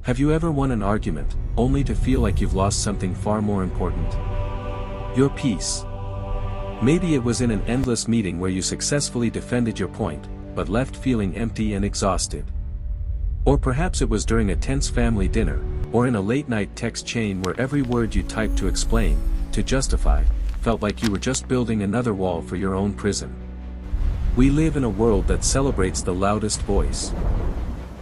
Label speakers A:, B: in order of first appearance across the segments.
A: Have you ever won an argument, only to feel like you've lost something far more important? Your peace. Maybe it was in an endless meeting where you successfully defended your point, but left feeling empty and exhausted. Or perhaps it was during a tense family dinner, or in a late-night text chain where every word you typed to explain, to justify, felt like you were just building another wall for your own prison. We live in a world that celebrates the loudest voice.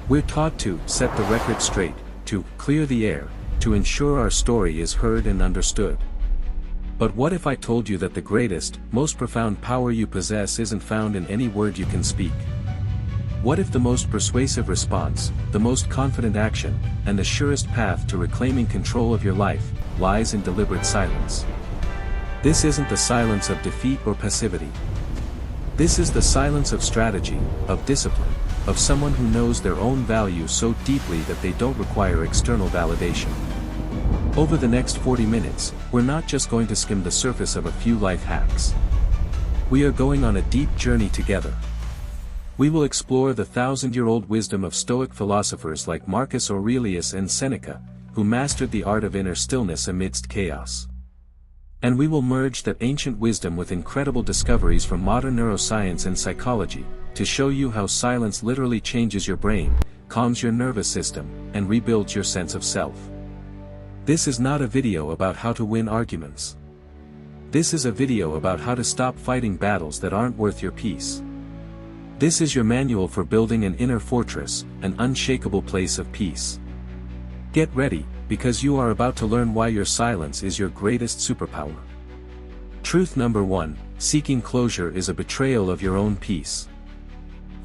A: We're taught to set the record straight, to clear the air, to ensure our story is heard and understood. But what if I told you that the greatest, most profound power you possess isn't found in any word you can speak? What if the most persuasive response, the most confident action, and the surest path to reclaiming control of your life, lies in deliberate silence? This isn't the silence of defeat or passivity. This is the silence of strategy, of discipline, of someone who knows their own value so deeply that they don't require external validation. Over the next 40 minutes, we're not just going to skim the surface of a few life hacks. We are going on a deep journey together. We will explore the thousand-year-old wisdom of Stoic philosophers like Marcus Aurelius and Seneca, who mastered the art of inner stillness amidst chaos. And we will merge that ancient wisdom with incredible discoveries from modern neuroscience and psychology, to show you how silence literally changes your brain, calms your nervous system, and rebuilds your sense of self. This is not a video about how to win arguments. This is a video about how to stop fighting battles that aren't worth your peace. This is your manual for building an inner fortress, an unshakable place of peace. Get ready, because you are about to learn why your silence is your greatest superpower. Truth number 1, seeking closure is a betrayal of your own peace.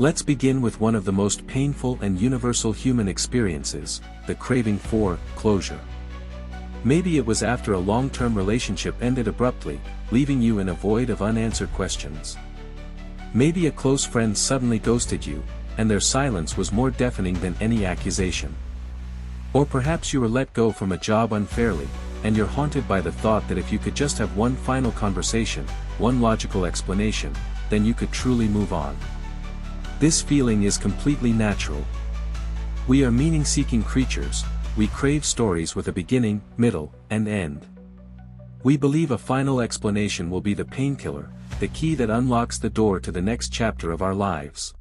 A: Let's begin with one of the most painful and universal human experiences, the craving for closure. Maybe it was after a long-term relationship ended abruptly, leaving you in a void of unanswered questions. Maybe a close friend suddenly ghosted you, and their silence was more deafening than any accusation. Or perhaps you were let go from a job unfairly, and you're haunted by the thought that if you could just have one final conversation, one logical explanation, then you could truly move on. This feeling is completely natural. We are meaning-seeking creatures. We crave stories with a beginning, middle, and end. We believe a final explanation will be the painkiller, the key that unlocks the door to the next chapter of our lives.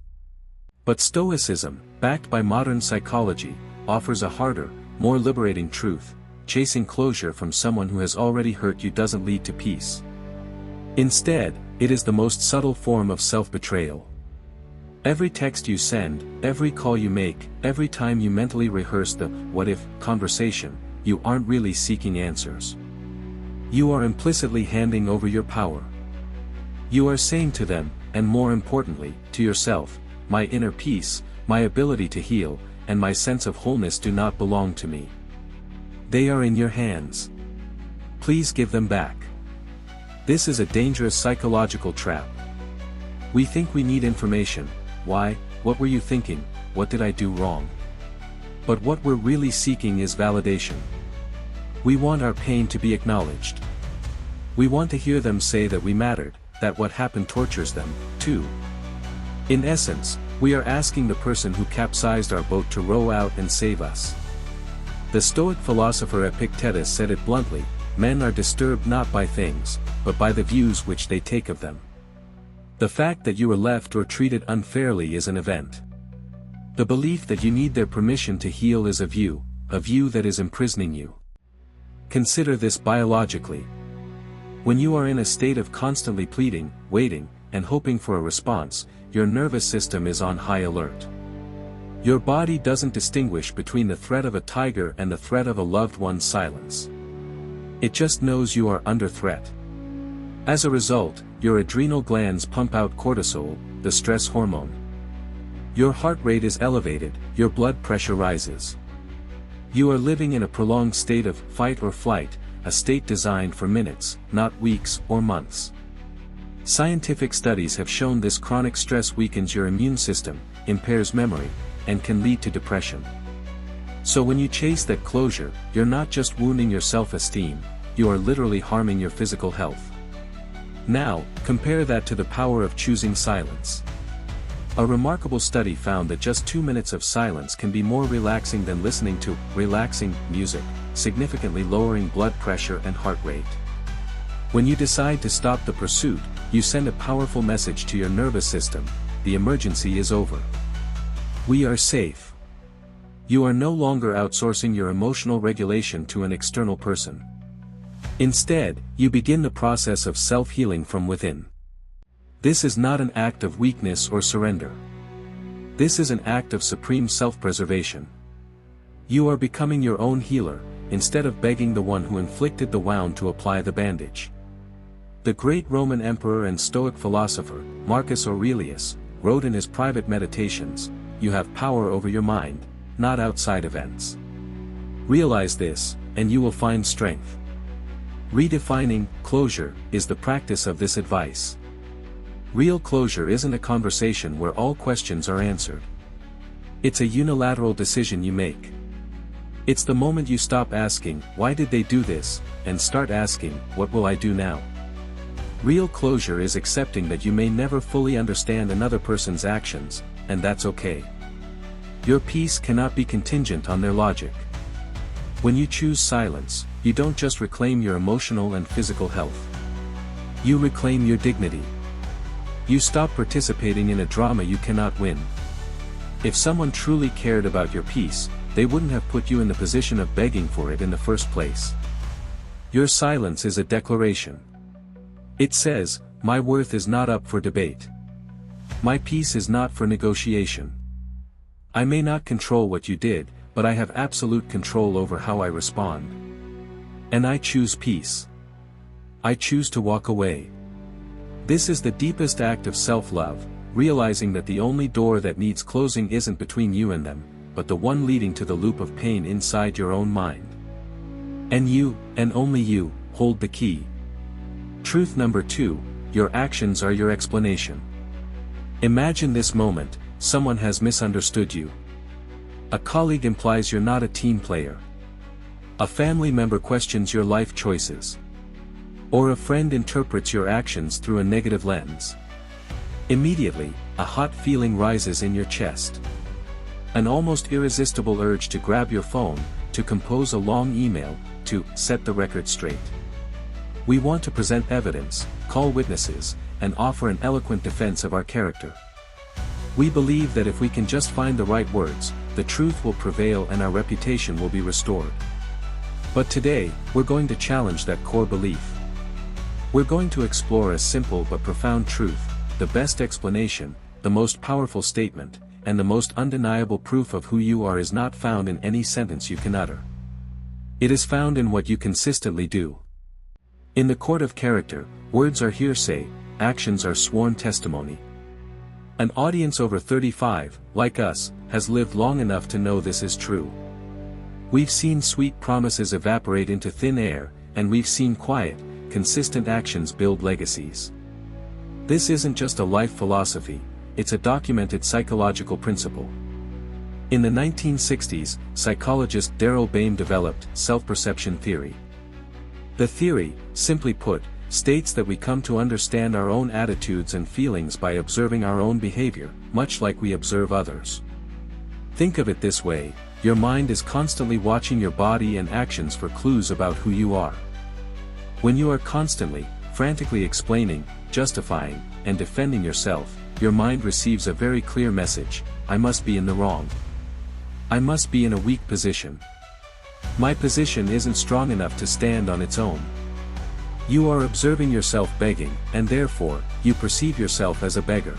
A: But Stoicism, backed by modern psychology, offers a harder, more liberating truth: chasing closure from someone who has already hurt you doesn't lead to peace. Instead, it is the most subtle form of self-betrayal. Every text you send, every call you make, every time you mentally rehearse the what-if conversation, you aren't really seeking answers. You are implicitly handing over your power. You are saying to them, and more importantly, to yourself, my inner peace, my ability to heal, and my sense of wholeness do not belong to me. They are in your hands. Please give them back. This is a dangerous psychological trap. We think we need information. Why, what were you thinking, what did I do wrong? But what we're really seeking is validation. We want our pain to be acknowledged. We want to hear them say that we mattered, that what happened tortures them, too. In essence, we are asking the person who capsized our boat to row out and save us. The Stoic philosopher Epictetus said it bluntly: men are disturbed not by things, but by the views which they take of them. The fact that you were left or treated unfairly is an event. The belief that you need their permission to heal is a view that is imprisoning you. Consider this biologically. When you are in a state of constantly pleading, waiting, and hoping for a response, your nervous system is on high alert. Your body doesn't distinguish between the threat of a tiger and the threat of a loved one's silence. It just knows you are under threat. As a result, your adrenal glands pump out cortisol, the stress hormone. Your heart rate is elevated, your blood pressure rises. You are living in a prolonged state of fight or flight, a state designed for minutes, not weeks or months. Scientific studies have shown this chronic stress weakens your immune system, impairs memory, and can lead to depression. So when you chase that closure, you're not just wounding your self-esteem, you are literally harming your physical health. Now, compare that to the power of choosing silence. A remarkable study found that just 2 minutes of silence can be more relaxing than listening to relaxing music, significantly lowering blood pressure and heart rate. When you decide to stop the pursuit, you send a powerful message to your nervous system: the emergency is over. We are safe. You are no longer outsourcing your emotional regulation to an external person. Instead, you begin the process of self-healing from within. This is not an act of weakness or surrender. This is an act of supreme self-preservation. You are becoming your own healer, instead of begging the one who inflicted the wound to apply the bandage. The great Roman emperor and Stoic philosopher, Marcus Aurelius, wrote in his private meditations, "You have power over your mind, not outside events. Realize this, and you will find strength." Redefining closure is the practice of this advice. Real closure isn't a conversation where all questions are answered. It's a unilateral decision you make. It's the moment you stop asking, "Why did they do this?" and start asking, "What will I do now?" Real closure is accepting that you may never fully understand another person's actions, and that's okay. Your peace cannot be contingent on their logic. When you choose silence, you don't just reclaim your emotional and physical health. You reclaim your dignity. You stop participating in a drama you cannot win. If someone truly cared about your peace, they wouldn't have put you in the position of begging for it in the first place. Your silence is a declaration. It says, "My worth is not up for debate. My peace is not for negotiation. I may not control what you did, but I have absolute control over how I respond. And I choose peace. I choose to walk away." This is the deepest act of self-love, realizing that the only door that needs closing isn't between you and them, but the one leading to the loop of pain inside your own mind. And you, and only you, hold the key. Truth number 2, your actions are your explanation. Imagine this moment: someone has misunderstood you. A colleague implies you're not a team player. A family member questions your life choices. Or a friend interprets your actions through a negative lens. Immediately, a hot feeling rises in your chest. An almost irresistible urge to grab your phone, to compose a long email, to set the record straight. We want to present evidence, call witnesses, and offer an eloquent defense of our character. We believe that if we can just find the right words, the truth will prevail and our reputation will be restored. But today, we're going to challenge that core belief. We're going to explore a simple but profound truth: the best explanation, the most powerful statement, and the most undeniable proof of who you are is not found in any sentence you can utter. It is found in what you consistently do. In the court of character, words are hearsay, actions are sworn testimony. An audience over 35, like us, has lived long enough to know this is true. We've seen sweet promises evaporate into thin air, and we've seen quiet, consistent actions build legacies. This isn't just a life philosophy, it's a documented psychological principle. In the 1960s, psychologist Daryl Bain developed self-perception theory. The theory, simply put, states that we come to understand our own attitudes and feelings by observing our own behavior, much like we observe others. Think of it this way: your mind is constantly watching your body and actions for clues about who you are. When you are constantly, frantically explaining, justifying, and defending yourself, your mind receives a very clear message: I must be in the wrong. I must be in a weak position. My position isn't strong enough to stand on its own. You are observing yourself begging, and therefore, you perceive yourself as a beggar.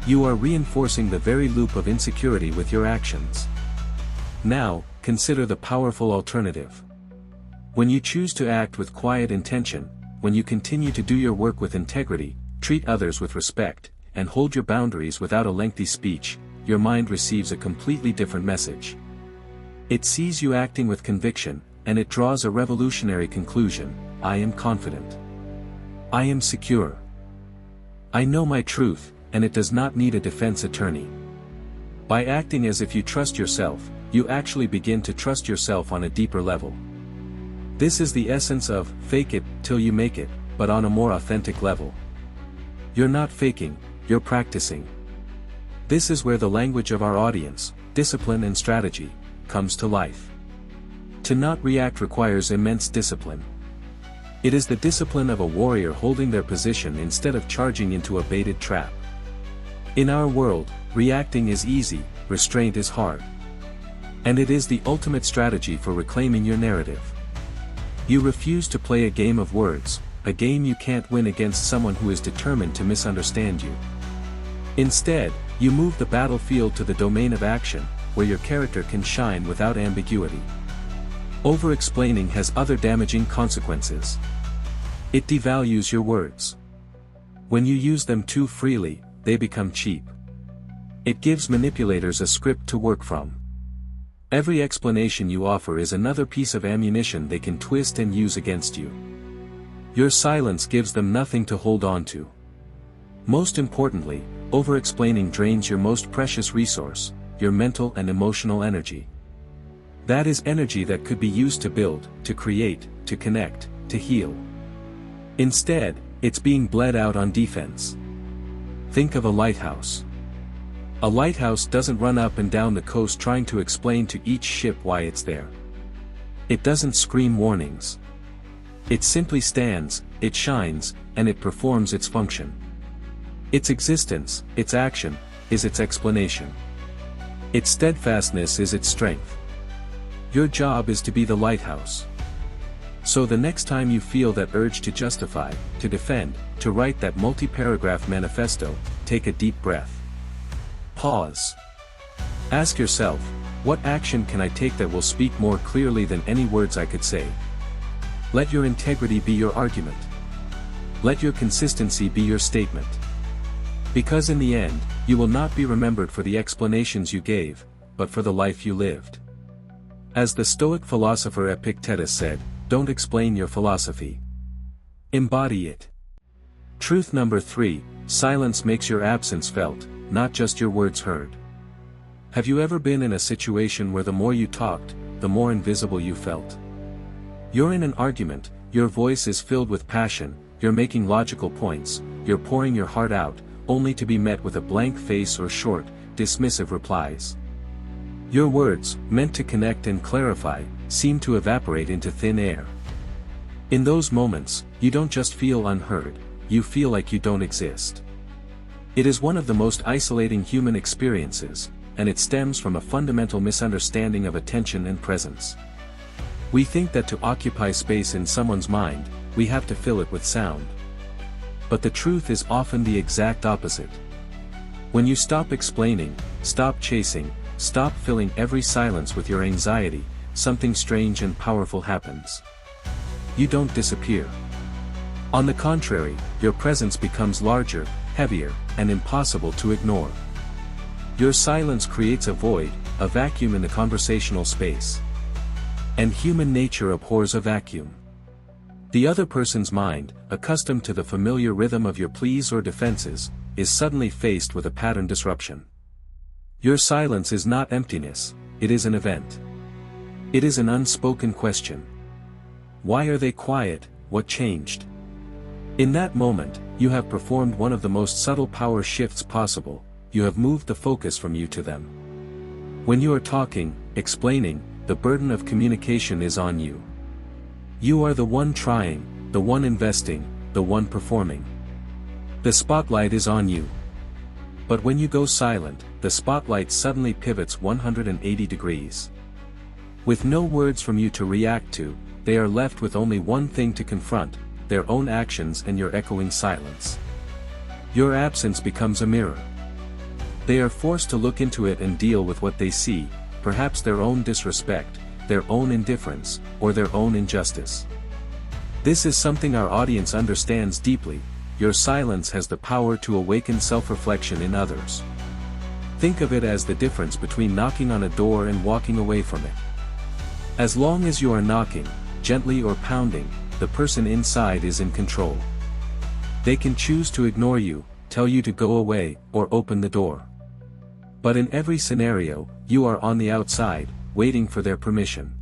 A: You are reinforcing the very loop of insecurity with your actions. Now, consider the powerful alternative. When you choose to act with quiet intention, when you continue to do your work with integrity, treat others with respect, and hold your boundaries without a lengthy speech, your mind receives a completely different message. It sees you acting with conviction, and it draws a revolutionary conclusion: I am confident. I am secure. I know my truth, and it does not need a defense attorney. By acting as if you trust yourself, you actually begin to trust yourself on a deeper level. This is the essence of fake it till you make it, but on a more authentic level. You're not faking, you're practicing. This is where the language of our audience, discipline and strategy, comes to life. To not react requires immense discipline. It is the discipline of a warrior holding their position instead of charging into a baited trap. In our world, reacting is easy, restraint is hard. And it is the ultimate strategy for reclaiming your narrative. You refuse to play a game of words, a game you can't win against someone who is determined to misunderstand you. Instead, you move the battlefield to the domain of action, where your character can shine without ambiguity. Over-explaining has other damaging consequences. It devalues your words. When you use them too freely, they become cheap. It gives manipulators a script to work from. Every explanation you offer is another piece of ammunition they can twist and use against you. Your silence gives them nothing to hold on to. Most importantly, over-explaining drains your most precious resource, your mental and emotional energy. That is energy that could be used to build, to create, to connect, to heal. Instead, it's being bled out on defense. Think of a lighthouse. A lighthouse doesn't run up and down the coast trying to explain to each ship why it's there. It doesn't scream warnings. It simply stands, it shines, and it performs its function. Its existence, its action, is its explanation. Its steadfastness is its strength. Your job is to be the lighthouse. So the next time you feel that urge to justify, to defend, to write that multi-paragraph manifesto, take a deep breath. Pause. Ask yourself, what action can I take that will speak more clearly than any words I could say? Let your integrity be your argument. Let your consistency be your statement. Because in the end, you will not be remembered for the explanations you gave, but for the life you lived. As the Stoic philosopher Epictetus said, don't explain your philosophy. Embody it. Truth number 3, silence makes your absence felt, not just your words heard. Have you ever been in a situation where the more you talked, the more invisible you felt? You're in an argument, your voice is filled with passion, you're making logical points, you're pouring your heart out, only to be met with a blank face or short, dismissive replies. Your words, meant to connect and clarify, seem to evaporate into thin air. In those moments, you don't just feel unheard, you feel like you don't exist. It is one of the most isolating human experiences, and it stems from a fundamental misunderstanding of attention and presence. We think that to occupy space in someone's mind, we have to fill it with sound. But the truth is often the exact opposite. When you stop explaining, stop chasing, stop filling every silence with your anxiety, something strange and powerful happens. You don't disappear. On the contrary, your presence becomes larger, heavier, and impossible to ignore. Your silence creates a void, a vacuum in the conversational space. And human nature abhors a vacuum. The other person's mind, accustomed to the familiar rhythm of your pleas or defenses, is suddenly faced with a pattern disruption. Your silence is not emptiness, it is an event. It is an unspoken question. Why are they quiet? What changed? In that moment, you have performed one of the most subtle power shifts possible, you have moved the focus from you to them. When you are talking, explaining, the burden of communication is on you. You are the one trying, the one investing, the one performing. The spotlight is on you. But when you go silent, the spotlight suddenly pivots 180 degrees. With no words from you to react to, they are left with only one thing to confront, their own actions and your echoing silence. Your absence becomes a mirror. They are forced to look into it and deal with what they see, perhaps their own disrespect, their own indifference, or their own injustice. This is something our audience understands deeply. Your silence has the power to awaken self-reflection in others. Think of it as the difference between knocking on a door and walking away from it. As long as you are knocking, gently or pounding, the person inside is in control. They can choose to ignore you, tell you to go away, or open the door. But in every scenario, you are on the outside, waiting for their permission.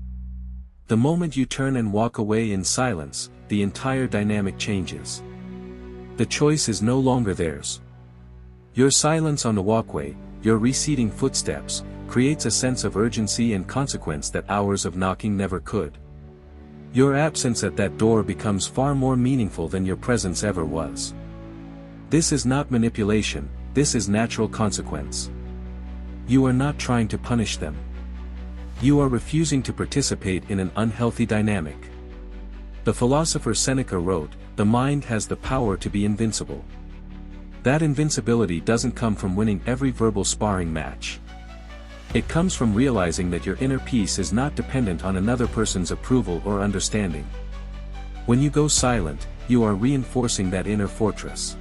A: The moment you turn and walk away in silence, the entire dynamic changes. The choice is no longer theirs. Your silence on the walkway, your receding footsteps, creates a sense of urgency and consequence that hours of knocking never could. Your absence at that door becomes far more meaningful than your presence ever was. This is not manipulation, this is natural consequence. You are not trying to punish them. You are refusing to participate in an unhealthy dynamic. The philosopher Seneca wrote, "The mind has the power to be invincible." That invincibility doesn't come from winning every verbal sparring match. It comes from realizing that your inner peace is not dependent on another person's approval or understanding. When you go silent, you are reinforcing that inner fortress.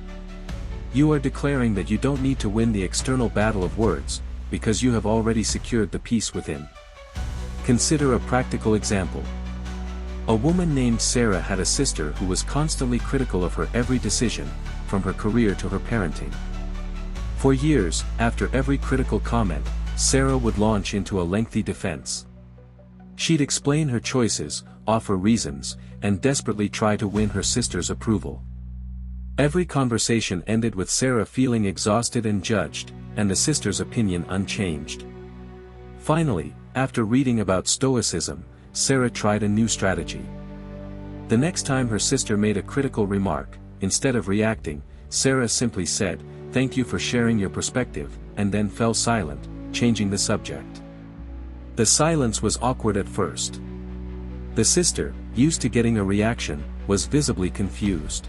A: You are declaring that you don't need to win the external battle of words, because you have already secured the peace within. Consider a practical example. A woman named Sarah had a sister who was constantly critical of her every decision, from her career to her parenting. For years, after every critical comment, Sarah would launch into a lengthy defense. She'd explain her choices, offer reasons, and desperately try to win her sister's approval. Every conversation ended with Sarah feeling exhausted and judged, and the sister's opinion unchanged. Finally, after reading about Stoicism, Sarah tried a new strategy. The next time her sister made a critical remark, instead of reacting, Sarah simply said, "Thank you for sharing your perspective," and then fell silent, changing the subject. The silence was awkward at first. The sister, used to getting a reaction, was visibly confused.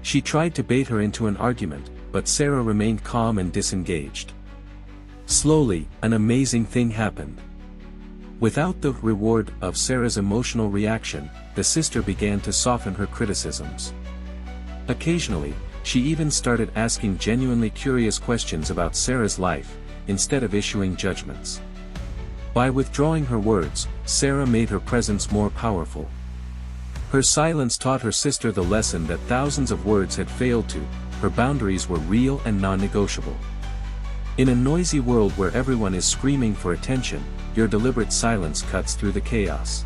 A: She tried to bait her into an argument, but Sarah remained calm and disengaged. Slowly, an amazing thing happened. Without the reward of Sarah's emotional reaction, the sister began to soften her criticisms. Occasionally, she even started asking genuinely curious questions about Sarah's life, instead of issuing judgments. By withdrawing her words, Sarah made her presence more powerful. Her silence taught her sister the lesson that thousands of words had failed to. Her boundaries were real and non-negotiable. In a noisy world where everyone is screaming for attention, your deliberate silence cuts through the chaos.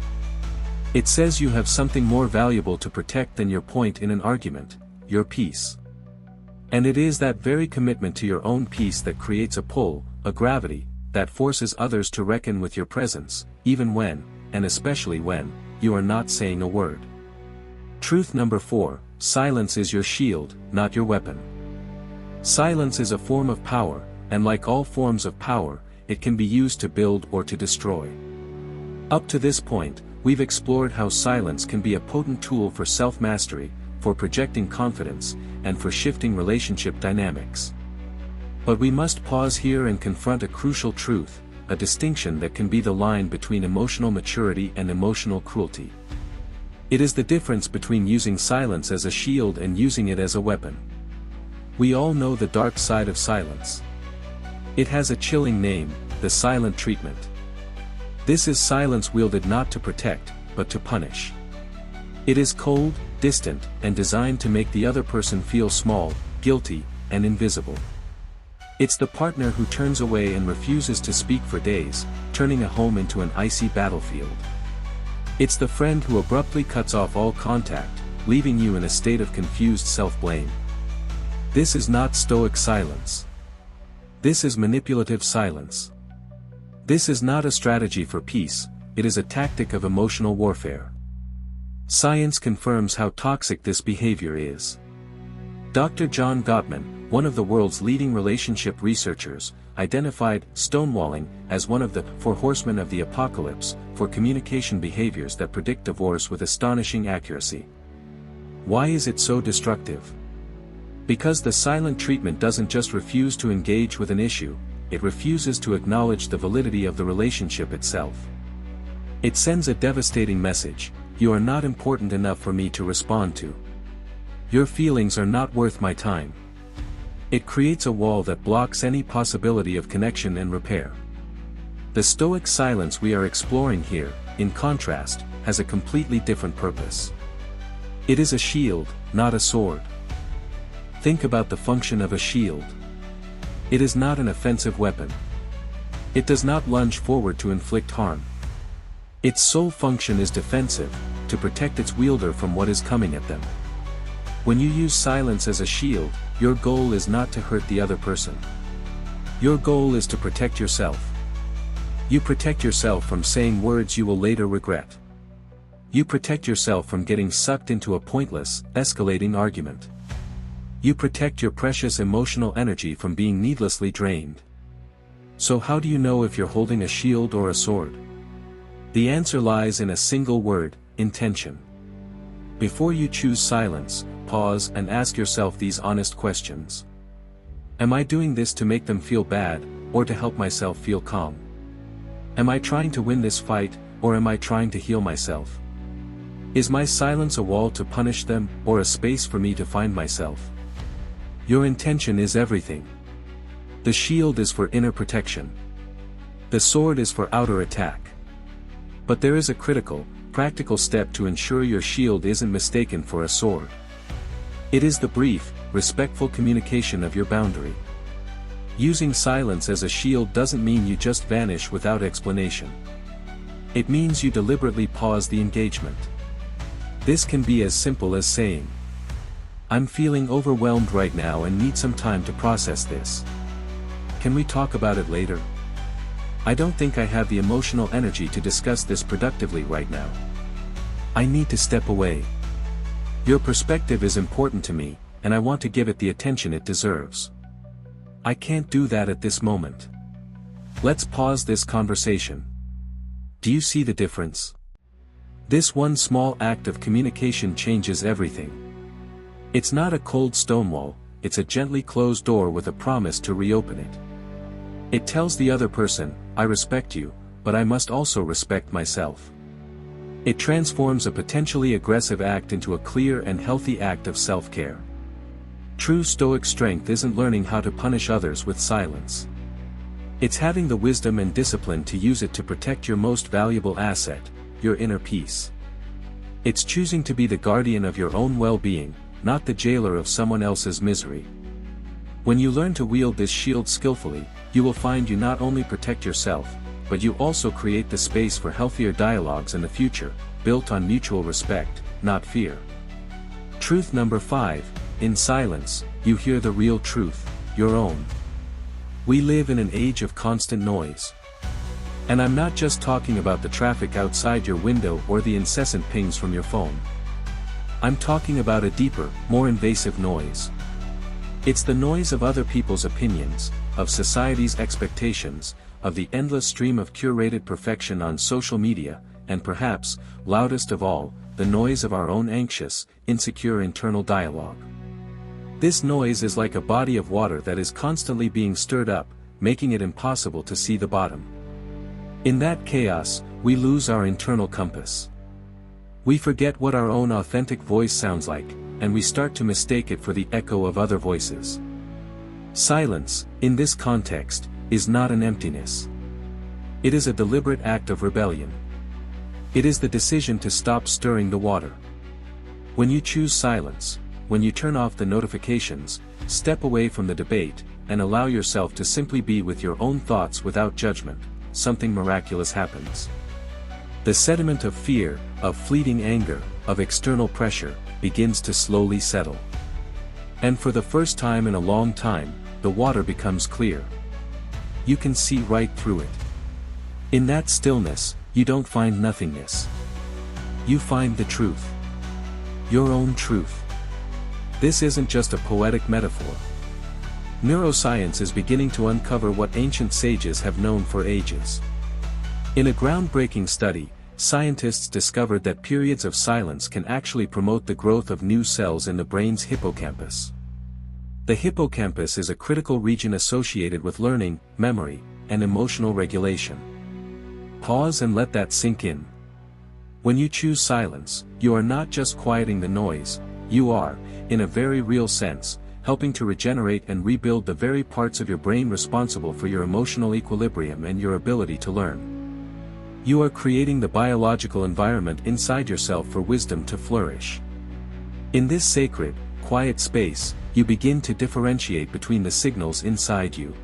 A: It says you have something more valuable to protect than your point in an argument, your peace. And it is that very commitment to your own peace that creates a pull, a gravity, that forces others to reckon with your presence, even when, and especially when, you are not saying a word. Truth number 4, silence is your shield, not your weapon. Silence is a form of power, and like all forms of power, it can be used to build or to destroy. Up to this point, we've explored how silence can be a potent tool for self-mastery, for projecting confidence, and for shifting relationship dynamics. But we must pause here and confront a crucial truth, a distinction that can be the line between emotional maturity and emotional cruelty. It is the difference between using silence as a shield and using it as a weapon. We all know the dark side of silence. It has a chilling name, the silent treatment. This is silence wielded not to protect, but to punish. It is cold, distant, and designed to make the other person feel small, guilty, and invisible. It's the partner who turns away and refuses to speak for days, turning a home into an icy battlefield. It's the friend who abruptly cuts off all contact, leaving you in a state of confused self-blame. This is not Stoic silence. This is manipulative silence. This is not a strategy for peace, it is a tactic of emotional warfare. Science confirms how toxic this behavior is. Dr. John Gottman, one of the world's leading relationship researchers, identified stonewalling as one of the 4 horsemen of the apocalypse for communication behaviors that predict divorce with astonishing accuracy. Why is it so destructive? Because the silent treatment doesn't just refuse to engage with an issue, it refuses to acknowledge the validity of the relationship itself. It sends a devastating message: you are not important enough for me to respond to. Your feelings are not worth my time. It creates a wall that blocks any possibility of connection and repair. The Stoic silence we are exploring here, in contrast, has a completely different purpose. It is a shield, not a sword. Think about the function of a shield. It is not an offensive weapon. It does not lunge forward to inflict harm. Its sole function is defensive, to protect its wielder from what is coming at them. When you use silence as a shield, your goal is not to hurt the other person. Your goal is to protect yourself. You protect yourself from saying words you will later regret. You protect yourself from getting sucked into a pointless, escalating argument. You protect your precious emotional energy from being needlessly drained. So how do you know if you're holding a shield or a sword? The answer lies in a single word: intention. Before you choose silence, pause and ask yourself these honest questions. Am I doing this to make them feel bad, or to help myself feel calm? Am I trying to win this fight, or am I trying to heal myself? Is my silence a wall to punish them, or a space for me to find myself? Your intention is everything. The shield is for inner protection. The sword is for outer attack. But there is a critical, practical step to ensure your shield isn't mistaken for a sword. It is the brief, respectful communication of your boundary. Using silence as a shield doesn't mean you just vanish without explanation. It means you deliberately pause the engagement. This can be as simple as saying, "I'm feeling overwhelmed right now and need some time to process this. Can we talk about it later? I don't think I have the emotional energy to discuss this productively right now. I need to step away. Your perspective is important to me, and I want to give it the attention it deserves. I can't do that at this moment. Let's pause this conversation." Do you see the difference? This one small act of communication changes everything. It's not a cold stone wall, it's a gently closed door with a promise to reopen it. It tells the other person, "I respect you, but I must also respect myself." It transforms a potentially aggressive act into a clear and healthy act of self-care. True Stoic strength isn't learning how to punish others with silence. It's having the wisdom and discipline to use it to protect your most valuable asset, your inner peace. It's choosing to be the guardian of your own well-being, not the jailer of someone else's misery. When you learn to wield this shield skillfully, you will find you not only protect yourself, but you also create the space for healthier dialogues in the future, built on mutual respect, not fear. Truth number 5, in silence, you hear the real truth, your own. We live in an age of constant noise. And I'm not just talking about the traffic outside your window or the incessant pings from your phone. I'm talking about a deeper, more invasive noise. It's the noise of other people's opinions, of society's expectations, of the endless stream of curated perfection on social media, and perhaps, loudest of all, the noise of our own anxious, insecure internal dialogue. This noise is like a body of water that is constantly being stirred up, making it impossible to see the bottom. In that chaos, we lose our internal compass. We forget what our own authentic voice sounds like, and we start to mistake it for the echo of other voices. Silence, in this context, is not an emptiness. It is a deliberate act of rebellion. It is the decision to stop stirring the water. When you choose silence, when you turn off the notifications, step away from the debate, and allow yourself to simply be with your own thoughts without judgment, something miraculous happens. The sediment of fear, of fleeting anger, of external pressure, begins to slowly settle. And for the first time in a long time, the water becomes clear. You can see right through it. In that stillness, you don't find nothingness. You find the truth. Your own truth. This isn't just a poetic metaphor. Neuroscience is beginning to uncover what ancient sages have known for ages. In a groundbreaking study, scientists discovered that periods of silence can actually promote the growth of new cells in the brain's hippocampus. The hippocampus is a critical region associated with learning, memory, and emotional regulation. Pause and let that sink in. When you choose silence, you are not just quieting the noise, you are, in a very real sense, helping to regenerate and rebuild the very parts of your brain responsible for your emotional equilibrium and your ability to learn. You are creating the biological environment inside yourself for wisdom to flourish. In this sacred, quiet space, you begin to differentiate between the signals inside you.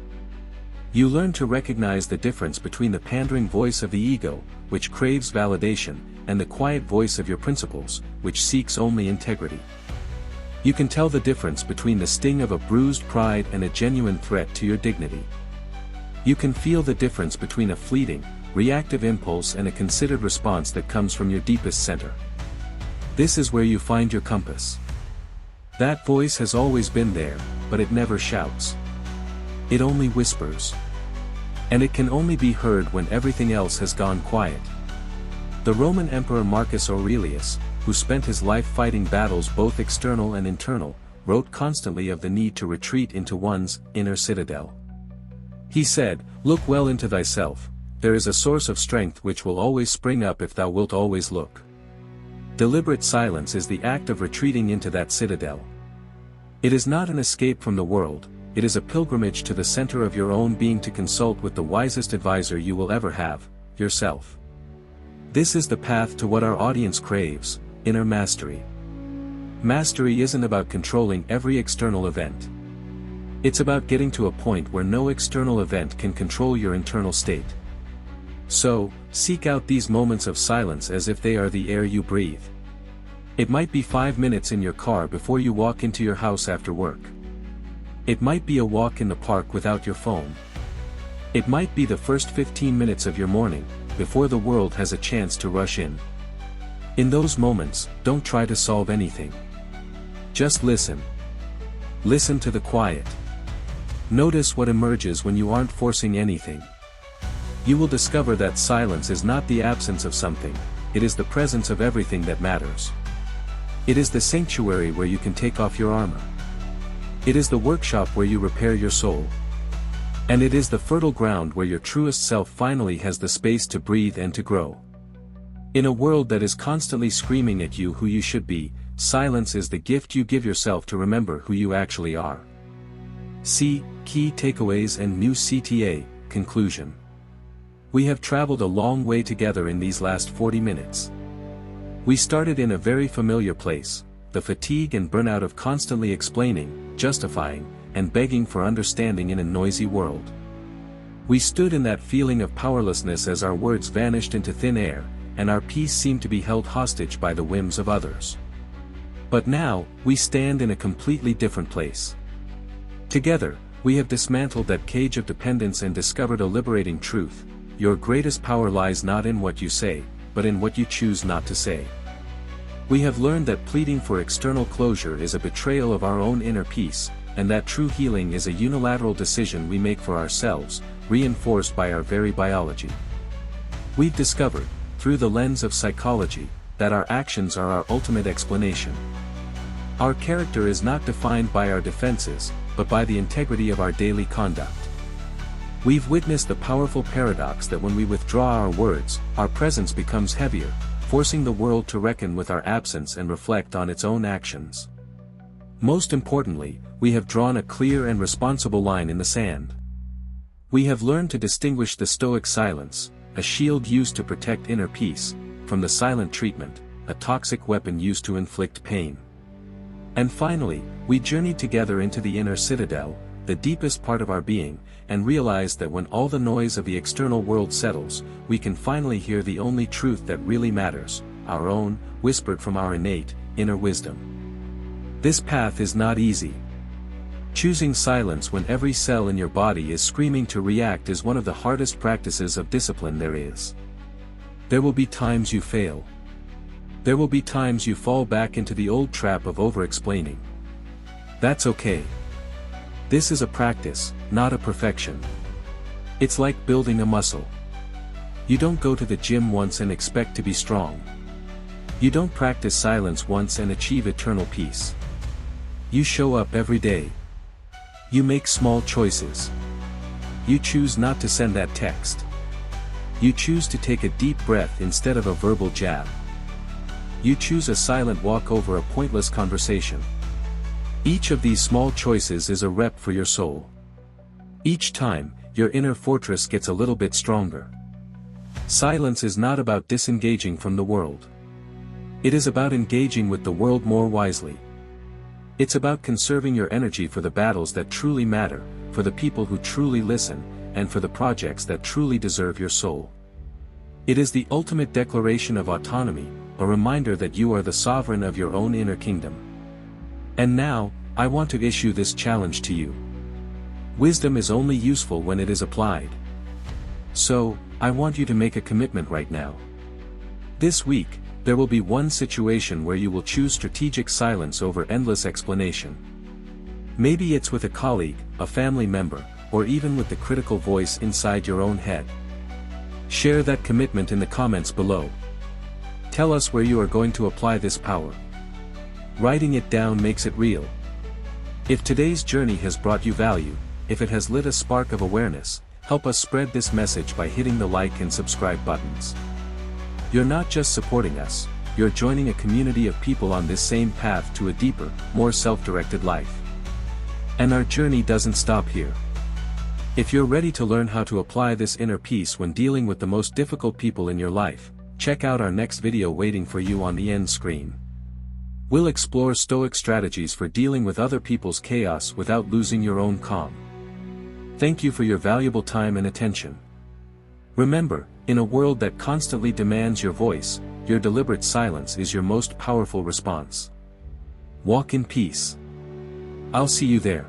A: You learn to recognize the difference between the pandering voice of the ego, which craves validation, and the quiet voice of your principles, which seeks only integrity. You can tell the difference between the sting of a bruised pride and a genuine threat to your dignity. You can feel the difference between a fleeting, reactive impulse and a considered response that comes from your deepest center. This is where you find your compass. That voice has always been there, but it never shouts. It only whispers. And it can only be heard when everything else has gone quiet. The Roman Emperor Marcus Aurelius, who spent his life fighting battles both external and internal, wrote constantly of the need to retreat into one's inner citadel. He said, "Look well into thyself, there is a source of strength which will always spring up if thou wilt always look." Deliberate silence is the act of retreating into that citadel. It is not an escape from the world, it is a pilgrimage to the center of your own being to consult with the wisest advisor you will ever have, yourself. This is the path to what our audience craves, inner mastery. Mastery isn't about controlling every external event. It's about getting to a point where no external event can control your internal state. So, seek out these moments of silence as if they are the air you breathe. It might be 5 minutes in your car before you walk into your house after work. It might be a walk in the park without your phone. It might be the first 15 minutes of your morning, before the world has a chance to rush in. In those moments, don't try to solve anything. Just listen. Listen to the quiet. Notice what emerges when you aren't forcing anything. You will discover that silence is not the absence of something, it is the presence of everything that matters. It is the sanctuary where you can take off your armor. It is the workshop where you repair your soul. And it is the fertile ground where your truest self finally has the space to breathe and to grow. In a world that is constantly screaming at you who you should be, silence is the gift you give yourself to remember who you actually are. See, key takeaways and new CTA, conclusion. We have traveled a long way together in these last 40 minutes. We started in a very familiar place, the fatigue and burnout of constantly explaining, justifying, and begging for understanding in a noisy world. We stood in that feeling of powerlessness as our words vanished into thin air, and our peace seemed to be held hostage by the whims of others. But now, we stand in a completely different place. Together, we have dismantled that cage of dependence and discovered a liberating truth: your greatest power lies not in what you say, but in what you choose not to say. We have learned that pleading for external closure is a betrayal of our own inner peace, and that true healing is a unilateral decision we make for ourselves, reinforced by our very biology. We've discovered, through the lens of psychology, that our actions are our ultimate explanation. Our character is not defined by our defenses, but by the integrity of our daily conduct. We've witnessed the powerful paradox that when we withdraw our words, our presence becomes heavier, forcing the world to reckon with our absence and reflect on its own actions. Most importantly, we have drawn a clear and responsible line in the sand. We have learned to distinguish the Stoic silence, a shield used to protect inner peace, from the silent treatment, a toxic weapon used to inflict pain. And finally, we journeyed together into the inner citadel, the deepest part of our being, and realized that when all the noise of the external world settles, we can finally hear the only truth that really matters, our own, whispered from our innate, inner wisdom. This path is not easy. Choosing silence when every cell in your body is screaming to react is one of the hardest practices of discipline there is. There will be times you fail. There will be times you fall back into the old trap of over-explaining. That's okay. This is a practice, not a perfection. It's like building a muscle. You don't go to the gym once and expect to be strong. You don't practice silence once and achieve eternal peace. You show up every day. You make small choices. You choose not to send that text. You choose to take a deep breath instead of a verbal jab. You choose a silent walk over a pointless conversation. Each of these small choices is a rep for your soul. Each time, your inner fortress gets a little bit stronger. Silence is not about disengaging from the world. It is about engaging with the world more wisely. It's about conserving your energy for the battles that truly matter, for the people who truly listen, and for the projects that truly deserve your soul. It is the ultimate declaration of autonomy, a reminder that you are the sovereign of your own inner kingdom. And now, I want to issue this challenge to you. Wisdom is only useful when it is applied. So, I want you to make a commitment right now. This week, there will be one situation where you will choose strategic silence over endless explanation. Maybe it's with a colleague, a family member, or even with the critical voice inside your own head. Share that commitment in the comments below. Tell us where you are going to apply this power. Writing it down makes it real. If today's journey has brought you value, if it has lit a spark of awareness, help us spread this message by hitting the like and subscribe buttons. You're not just supporting us, you're joining a community of people on this same path to a deeper, more self-directed life. And our journey doesn't stop here. If you're ready to learn how to apply this inner peace when dealing with the most difficult people in your life, check out our next video waiting for you on the end screen. We'll explore Stoic strategies for dealing with other people's chaos without losing your own calm. Thank you for your valuable time and attention. Remember, in a world that constantly demands your voice, your deliberate silence is your most powerful response. Walk in peace. I'll see you there.